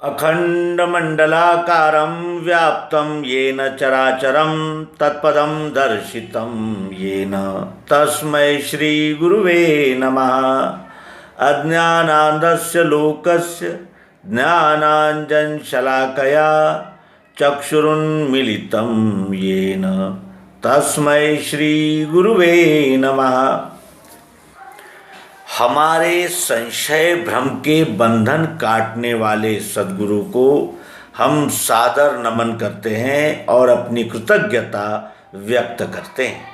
अखंडमंडलाकारं व्याप्तं येन चराचरं तत्पदं दर्शितं येन तस्मै श्रीगुरुवे नमः। अज्ञानान्धस्य लोकस्य ज्ञानाञ्जनशलाकया चक्षुरुन्मीलितं येन तस्मै श्रीगुरुवे नमः। हमारे संशय भ्रम के बंधन काटने वाले सद्गुरु को हम सादर नमन करते हैं और अपनी कृतज्ञता व्यक्त करते हैं।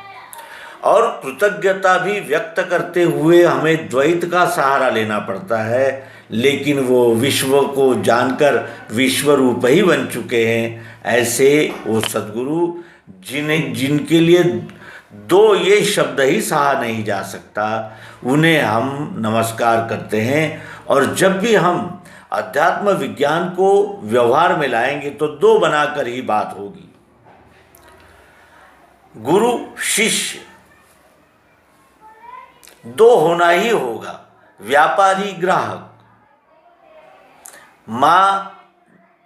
और कृतज्ञता भी व्यक्त करते हुए हमें द्वैत का सहारा लेना पड़ता है, लेकिन वो विश्व को जानकर विश्वरूप ही बन चुके हैं। ऐसे वो सद्गुरु जिनके लिए दो ये शब्द ही सहा नहीं जा सकता, उन्हें हम नमस्कार करते हैं। और जब भी हम अध्यात्म विज्ञान को व्यवहार में लाएंगे तो दो बनाकर ही बात होगी। गुरु शिष्य दो होना ही होगा, व्यापारी ग्राहक, माँ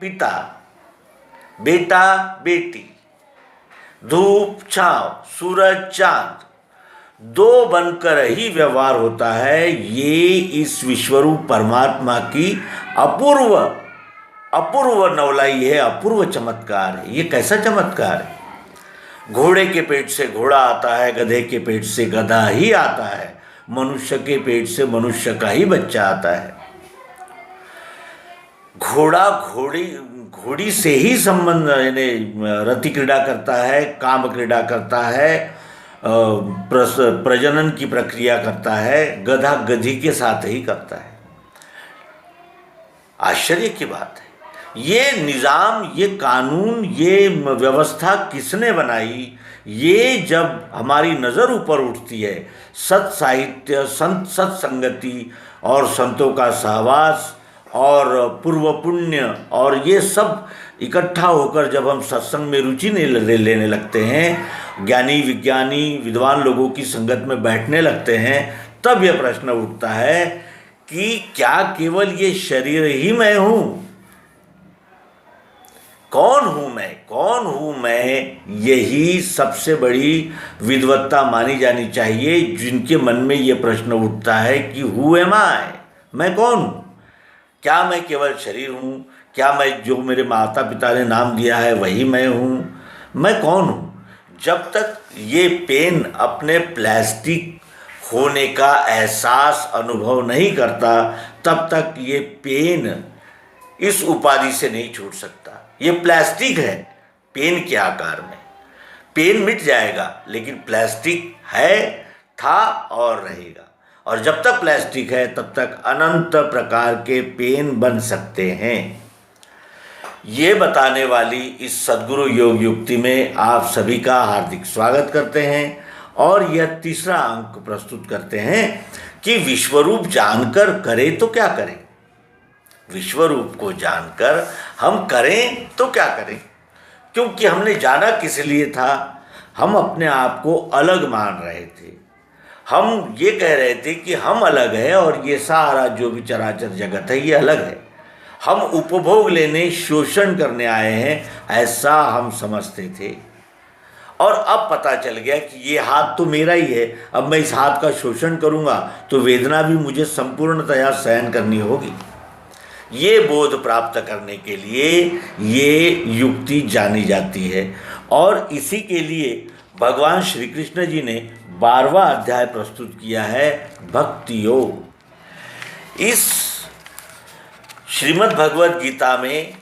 पिता, बेटा बेटी, धूप छांव, सूरज चांद, दो बनकर ही व्यवहार होता है। ये इस विश्वरूप परमात्मा की अपूर्व नवलाई है, अपूर्व चमत्कार है। ये कैसा चमत्कार है? घोड़े के पेट से घोड़ा आता है, गधे के पेट से गधा ही आता है, मनुष्य के पेट से मनुष्य का ही बच्चा आता है। घोड़ा घोड़ी से ही संबंध, यानी रति क्रीड़ा करता है, काम क्रीड़ा करता है, प्रजनन की प्रक्रिया करता है, गधा गधी के साथ ही करता है। आश्चर्य की बात है। ये निज़ाम, ये कानून, ये व्यवस्था किसने बनाई? ये जब हमारी नज़र ऊपर उठती है, सत साहित्य, सत्संगति और संतों का सहवास और पूर्व पुण्य और ये सब इकट्ठा होकर जब हम सत्संग में रुचि लेने लगते हैं, ज्ञानी विज्ञानी विद्वान लोगों की संगत में बैठने लगते हैं, तब यह प्रश्न उठता है कि क्या केवल ये शरीर ही मैं हूँ? कौन हूँ मैं? यही सबसे बड़ी विद्वत्ता मानी जानी चाहिए, जिनके मन में ये प्रश्न उठता है कि हु एम आई, मैं कौन हूँ? क्या मैं केवल शरीर हूँ? क्या मैं जो मेरे माता पिता ने नाम दिया है वही मैं हूँ? मैं कौन हूँ? जब तक ये पेन अपने प्लास्टिक होने का एहसास अनुभव नहीं करता, तब तक ये पेन इस उपाधि से नहीं छूट सकता। ये प्लास्टिक है पेन के आकार में। पेन मिट जाएगा, लेकिन प्लास्टिक है, था और रहेगा। और जब तक प्लास्टिक है तब तक अनंत प्रकार के पेन बन सकते हैं। ये बताने वाली इस सद्गुरु योग युक्ति में आप सभी का हार्दिक स्वागत करते हैं और यह तीसरा अंक प्रस्तुत करते हैं कि विश्वरूप जानकर करें तो क्या करें। विश्वरूप को जानकर हम करें तो क्या करें, क्योंकि हमने जाना किस लिए था? हम अपने आप को अलग मान रहे थे। हम ये कह रहे थे कि हम अलग है और ये सारा जो भी चराचर जगत है ये अलग है। हम उपभोग लेने, शोषण करने आए हैं, ऐसा हम समझते थे। और अब पता चल गया कि ये हाथ तो मेरा ही है, अब मैं इस हाथ का शोषण करूँगा तो वेदना भी मुझे संपूर्णतया सहन करनी होगी। ये बोध प्राप्त करने के लिए ये युक्ति जानी जाती है और इसी के लिए भगवान श्री कृष्ण जी ने 12वां अध्याय प्रस्तुत किया है, भक्ति योग। इस श्रीमद् भगवद गीता में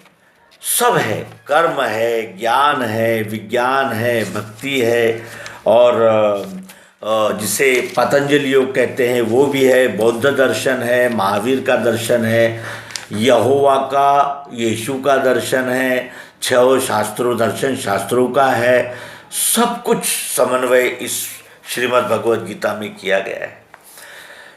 सब है, कर्म है, ज्ञान है, विज्ञान है, भक्ति है और जिसे पतंजलि योग कहते हैं वो भी है, बौद्ध दर्शन है, महावीर का दर्शन है, यहोवा का, यीशु का दर्शन है, 6 शास्त्रों दर्शन शास्त्रों का है। सब कुछ समन्वय इस श्रीमद् भगवद गीता में किया गया है।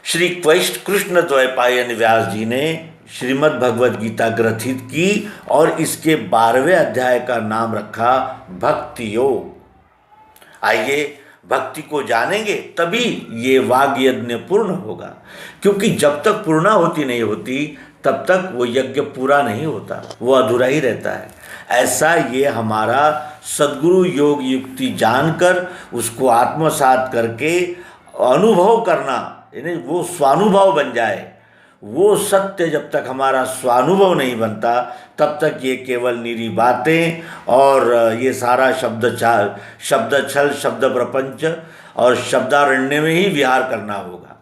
श्री कृष्ण द्वैपायन व्यास जी ने श्रीमद् भगवद गीता ग्रथित की और इसके 12वें अध्याय का नाम रखा भक्ति योग। आइए भक्ति को जानेंगे तभी ये वाग यज्ञ पूर्ण होगा, क्योंकि जब तक पूर्णाहुति नहीं होती तब तक वो यज्ञ पूरा नहीं होता, वो अधूरा ही रहता है। ऐसा ये हमारा सद्गुरु योग युक्ति जानकर उसको आत्मसात करके अनुभव करना, यानी वो स्वानुभव बन जाए। वो सत्य जब तक हमारा स्वानुभव नहीं बनता तब तक ये केवल निरी बातें और ये सारा शब्द छल शब्द प्रपंच और शब्दारण्य में ही विहार करना होगा।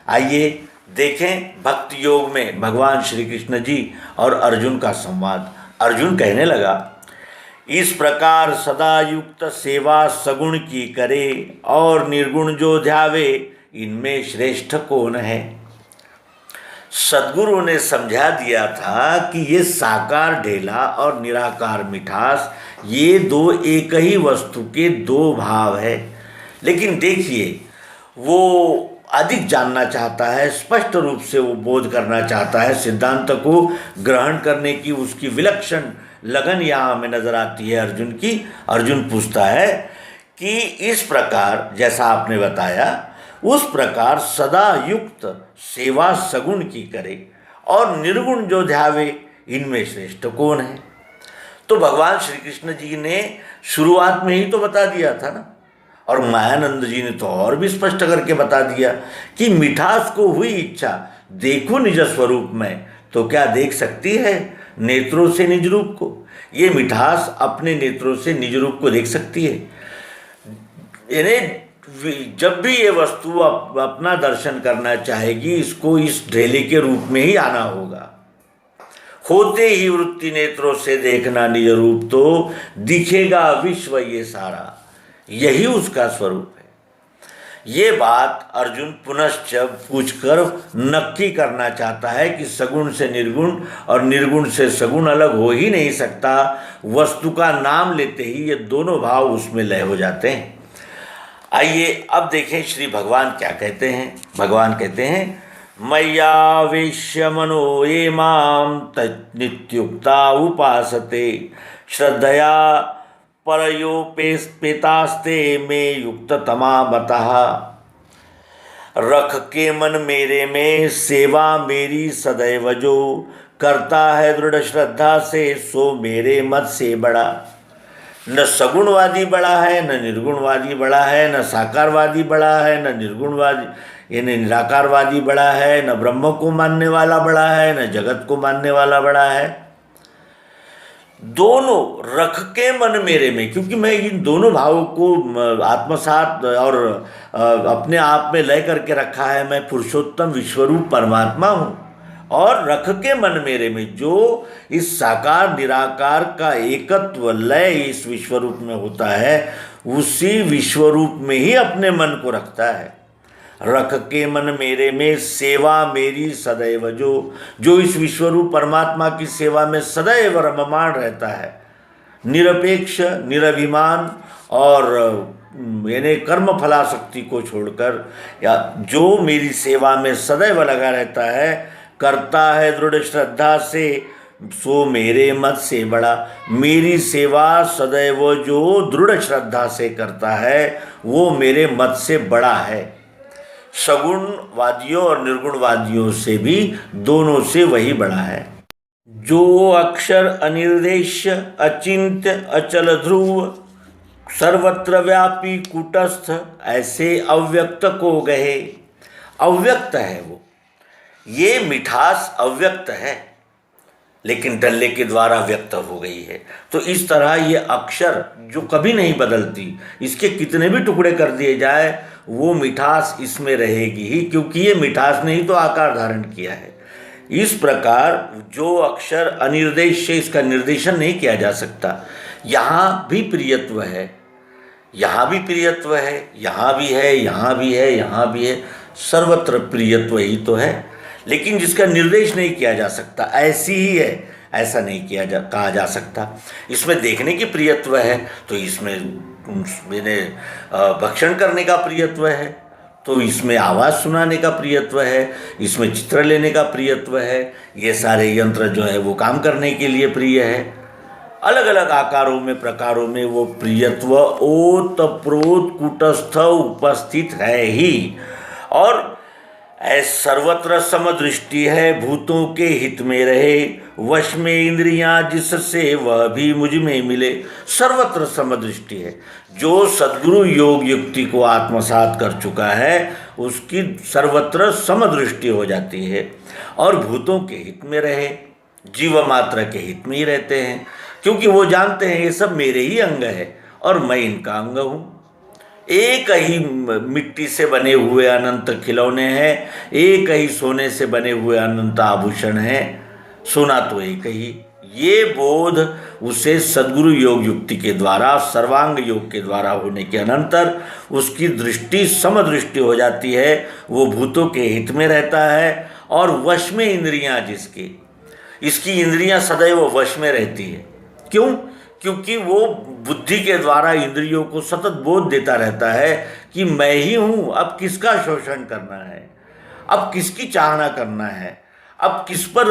आइए देखें भक्ति योग में भगवान श्री कृष्ण जी और अर्जुन का संवाद। अर्जुन कहने लगा, इस प्रकार सदा युक्त सेवा सगुण की करे और निर्गुण जो ध्यावे, इनमें श्रेष्ठ कौन है। सद्गुरु ने समझा दिया था कि ये साकार ढेला और निराकार मिठास, ये दो एक ही वस्तु के दो भाव है। लेकिन देखिए, वो अधिक जानना चाहता है, स्पष्ट रूप से वो बोध करना चाहता है, सिद्धांत को ग्रहण करने की उसकी विलक्षण लगन यहाँ हमें नजर आती है अर्जुन की। अर्जुन पूछता है कि इस प्रकार जैसा आपने बताया, उस प्रकार सदा युक्त सेवा सगुण की करे और निर्गुण जो ध्यावे, इनमें श्रेष्ठ कौन है। तो भगवान श्री कृष्ण जी ने शुरुआत में ही तो बता दिया था ना, और मायानंद जी ने तो और भी स्पष्ट करके बता दिया कि मिठास को हुई इच्छा देखो निज स्वरूप में, तो क्या देख सकती है नेत्रों से निज रूप को। ये मिठास अपने नेत्रों से निज रूप को देख सकती है। यानी जब भी ये वस्तु अपना दर्शन करना चाहेगी, इसको इस ढेले के रूप में ही आना होगा। होते ही वृत्ति नेत्रों से देखना निज रूप, तो दिखेगा विश्व ये सारा, यही उसका स्वरूप है। ये बात अर्जुन पुनश्च पूछकर नक्की करना चाहता है कि सगुण से निर्गुण और निर्गुण से सगुण अलग हो ही नहीं सकता। वस्तु का नाम लेते ही ये दोनों भाव उसमें लय हो जाते हैं। आइए अब देखें श्री भगवान क्या कहते हैं। भगवान कहते हैं, मय्यावेश्य मनो ये माम तन्नित्युक्ता उपासते श्रद्धया परयोपेतास्ते में युक्त तमा मतः। रख के मन मेरे में सेवा मेरी सदैव जो, करता है दृढ़ श्रद्धा से सो मेरे मत से बड़ा। न सगुणवादी बड़ा है, न निर्गुणवादी बड़ा है, न साकारवादी बड़ा है, न निर्गुणवादी यानी निराकारवादी बड़ा है, न ब्रह्म को मानने वाला बड़ा है, न जगत को मानने वाला बड़ा है। दोनों रख के मन मेरे में, क्योंकि मैं इन दोनों भावों को आत्मसात और अपने आप में लय करके रखा है। मैं पुरुषोत्तम विश्वरूप परमात्मा हूँ, और रख के मन मेरे में, जो इस साकार निराकार का एकत्व लय इस विश्वरूप में होता है, उसी विश्वरूप में ही अपने मन को रखता है। रख के मन मेरे में सेवा मेरी सदैव जो इस विश्वरूप परमात्मा की सेवा में सदैव रममाण रहता है, निरपेक्ष निरभिमान और यानी कर्म फलाशक्ति को छोड़कर, या जो मेरी सेवा में सदैव लगा रहता है, करता है दृढ़ श्रद्धा से सो मेरे मत से बड़ा। मेरी सेवा सदैव जो दृढ़ श्रद्धा से करता है, वो मेरे मत से बड़ा है। सगुणवादियों और निर्गुणवादियों से भी दोनों से वही बड़ा है। जो अक्षर अनिर्देश्य अचिंत्य अचल ध्रुव, सर्वत्र व्यापी कूटस्थ, ऐसे अव्यक्त को गहे। अव्यक्त है वो, ये मिठास अव्यक्त है, लेकिन डल्ले के द्वारा व्यक्त हो गई है। तो इस तरह ये अक्षर जो कभी नहीं बदलती, इसके कितने भी टुकड़े कर दिए जाए, वो मिठास इसमें रहेगी ही, क्योंकि ये मिठास ने ही तो आकार धारण किया है। इस प्रकार जो अक्षर अनिर्देश्य, इसका निर्देशन नहीं किया जा सकता। यहाँ भी प्रियत्व है, यहाँ भी प्रियत्व है, यहाँ भी है, यहाँ भी है, यहाँ भी है, सर्वत्र प्रियत्व ही तो है, लेकिन जिसका निर्देश नहीं किया जा सकता। ऐसी ही है, ऐसा नहीं कहा जा सकता। इसमें देखने की प्रियत्व है, तो इसमें मैंने भक्षण करने का प्रियत्व है, तो इसमें आवाज़ सुनाने का प्रियत्व है, इसमें चित्र लेने का प्रियत्व है। ये सारे यंत्र जो है वो काम करने के लिए प्रिय है। अलग अलग आकारों में, प्रकारों में वो प्रियत्व ओत प्रोत कूटस्थ उपस्थित है ही। और सर्वत्र समदृष्टि है, भूतों के हित में रहे, वश में इंद्रियां जिससे वह भी मुझ में मिले। सर्वत्र समदृष्टि है, जो सद्गुरु योग युक्ति को आत्मसात कर चुका है उसकी सर्वत्र समदृष्टि हो जाती है, और भूतों के हित में रहे, जीव मात्र के हित में ही रहते हैं, क्योंकि वो जानते हैं ये सब मेरे ही अंग है और मैं इनका अंग हूँ। एक ही मिट्टी से बने हुए अनंत खिलौने हैं, एक ही सोने से बने हुए अनंत आभूषण हैं, सोना तो एक ही। ये बोध उसे सद्गुरु योग युक्ति के द्वारा, सर्वांग योग के द्वारा होने के अनंतर उसकी दृष्टि समदृष्टि हो जाती है, वो भूतों के हित में रहता है, और वश में इंद्रियां जिसकी, इसकी इंद्रियां सदैव वश में रहती है। क्यों? क्योंकि वो बुद्धि के द्वारा इंद्रियों को सतत बोध देता रहता है कि मैं ही हूँ, अब किसका शोषण करना है, अब किसकी चाहना करना है, अब किस पर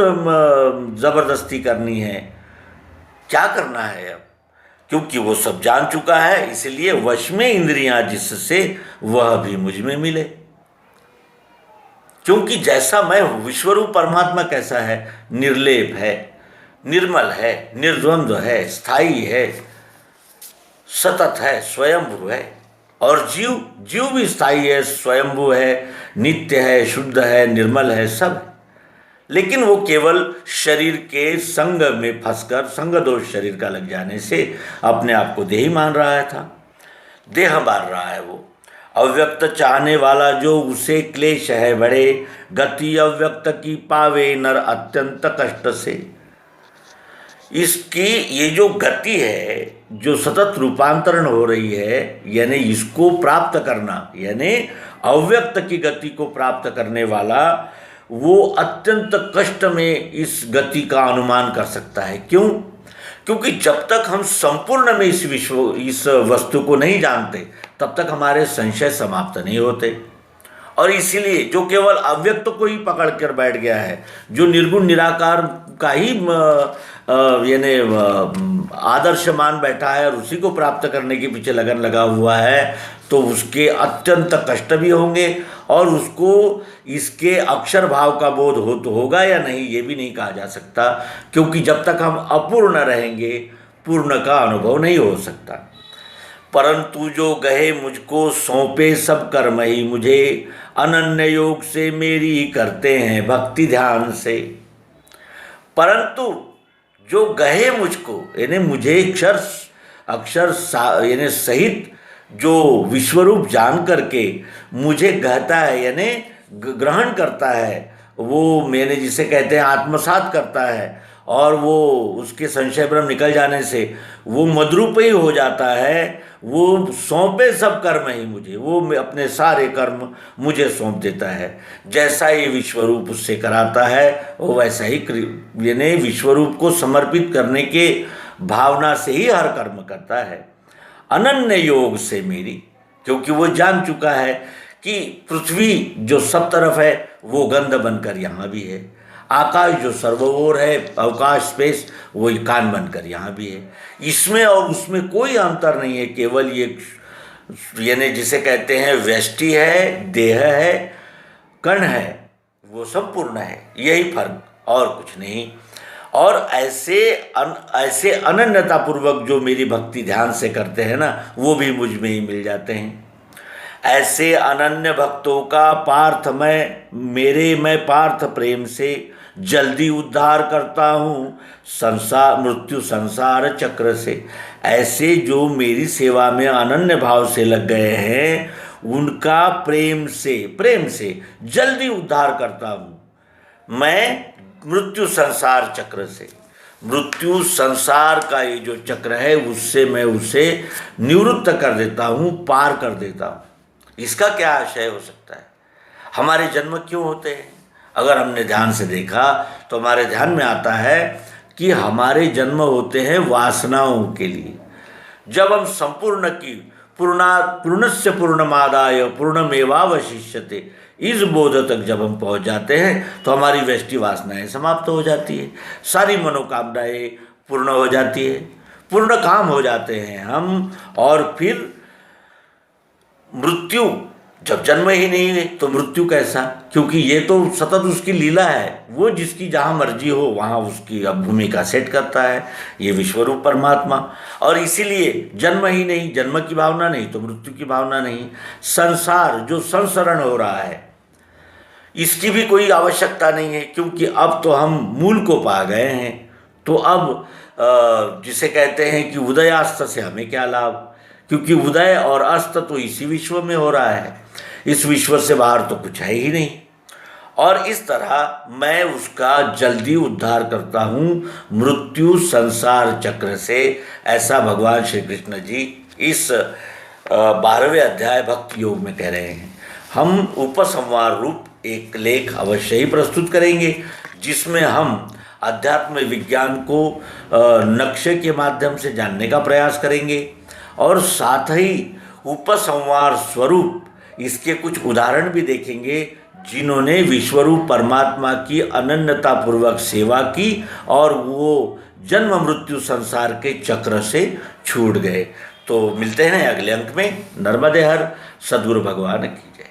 जबरदस्ती करनी है, क्या करना है अब, क्योंकि वो सब जान चुका है। इसलिए वश में इंद्रियां जिससे वह भी मुझ में मिले। क्योंकि जैसा मैं हूँ, विश्वरूप परमात्मा कैसा है? निर्लेप है, निर्मल है, निर्द्वंद्व है, स्थायी है, सतत है, स्वयंभू है। और जीव भी स्थायी है, स्वयंभू है, नित्य है, शुद्ध है, निर्मल है, सब है। लेकिन वो केवल शरीर के संग में फंसकर, संग दोष शरीर का लग जाने से अपने आप को देही मान रहा था, देह मान रहा है। वो अव्यक्त चाहने वाला जो, उसे क्लेश है बड़े, गति अव्यक्त की पावे नर अत्यंत कष्ट से। इसकी ये जो गति है, जो सतत रूपांतरण हो रही है, यानी इसको प्राप्त करना, यानी अव्यक्त की गति को प्राप्त करने वाला वो अत्यंत कष्ट में इस गति का अनुमान कर सकता है। क्यों? क्योंकि जब तक हम संपूर्ण में इस वस्तु को नहीं जानते तब तक हमारे संशय समाप्त नहीं होते। और इसीलिए जो केवल अव्यक्त को ही पकड़ कर बैठ गया है, जो निर्गुण निराकार का ही यानी आदर्श मान बैठा है और उसी को प्राप्त करने के पीछे लगन लगा हुआ है, तो उसके अत्यंत कष्ट भी होंगे, और उसको इसके अक्षर भाव का बोध होगा या नहीं ये भी नहीं कहा जा सकता, क्योंकि जब तक हम अपूर्ण रहेंगे पूर्ण का अनुभव नहीं हो सकता। परंतु जो गहे मुझको सौंपे सब कर्म ही मुझे, अनन्य योग से मेरी करते हैं भक्ति ध्यान से। परंतु जो गहे मुझको, यानी मुझे अक्षर यानी सहित जो विश्वरूप जान करके मुझे गहता है, यानी ग्रहण करता है, वो मैंने जिसे कहते हैं आत्मसात करता है, और वो उसके संशय भ्रम निकल जाने से वो मद्रूप ही हो जाता है। वो सौंपे सब कर्म ही मुझे, वो अपने सारे कर्म मुझे सौंप देता है। जैसा ये विश्वरूप उससे कराता है वो वैसा ही, यानी विश्वरूप को समर्पित करने के भावना से ही हर कर्म करता है। अनन्य योग से मेरी, क्योंकि वो जान चुका है कि पृथ्वी जो सब तरफ है वो गंध बनकर यहाँ भी है, आकाश जो सर्वोर है, अवकाश स्पेस, वो कान बनकर यहाँ भी है। इसमें और उसमें कोई अंतर नहीं है, केवल ये यानी जिसे कहते हैं व्यष्टि है, देह है, कण है, वो सब पूर्ण है, यही फर्क और कुछ नहीं। और ऐसे अनन्यतापूर्वक जो मेरी भक्ति ध्यान से करते हैं ना, वो भी मुझ में ही मिल जाते हैं। ऐसे अनन्य भक्तों का मैं पार्थ प्रेम से जल्दी उद्धार करता हूँ मृत्यु संसार चक्र से। ऐसे जो मेरी सेवा में अनन्य भाव से लग गए हैं, उनका प्रेम से जल्दी उद्धार करता हूँ मैं मृत्यु संसार चक्र से। मृत्यु संसार का ये जो चक्र है उससे मैं उसे निवृत्त कर देता हूँ, पार कर देता हूँ। इसका क्या आशय हो सकता है? हमारे जन्म क्यों होते हैं? अगर हमने ध्यान से देखा तो हमारे ध्यान में आता है कि हमारे जन्म होते हैं वासनाओं के लिए। जब हम संपूर्ण की पूर्णस्य पूर्णमादाय पूर्णमेवावशिष्यते इस बोध तक जब हम पहुंच जाते हैं तो हमारी वैष्टि वासनाएं समाप्त हो जाती है, सारी मनोकामनाएं पूर्ण हो जाती है, पूर्ण काम हो जाते हैं हम। और फिर मृत्यु जब जन्म ही नहीं है तो मृत्यु कैसा, क्योंकि ये तो सतत उसकी लीला है, वो जिसकी जहाँ मर्जी हो वहाँ उसकी अब भूमिका सेट करता है, ये विश्वरूप परमात्मा। और इसीलिए जन्म ही नहीं, जन्म की भावना नहीं तो मृत्यु की भावना नहीं। संसार जो संसरण हो रहा है इसकी भी कोई आवश्यकता नहीं है, क्योंकि अब तो हम मूल को पा गए हैं। तो अब जिसे कहते हैं कि उदयास्त से हमें क्या लाभ, क्योंकि उदय और अस्त तो इसी विश्व में हो रहा है, इस विश्व से बाहर तो कुछ है ही नहीं। और इस तरह मैं उसका जल्दी उद्धार करता हूँ मृत्यु संसार चक्र से, ऐसा भगवान श्री कृष्ण जी इस 12वें अध्याय भक्ति योग में कह रहे हैं। हम उपसंहार रूप एक लेख अवश्य ही प्रस्तुत करेंगे, जिसमें हम अध्यात्म विज्ञान को नक्शे के माध्यम से जानने का प्रयास करेंगे, और साथ ही उपसंहार स्वरूप इसके कुछ उदाहरण भी देखेंगे जिन्होंने विश्वरूप परमात्मा की अनन्यता पूर्वक सेवा की और वो जन्म मृत्यु संसार के चक्र से छूट गए। तो मिलते हैं अगले अंक में। नर्मदे हर। सद्गुरु भगवान की जय।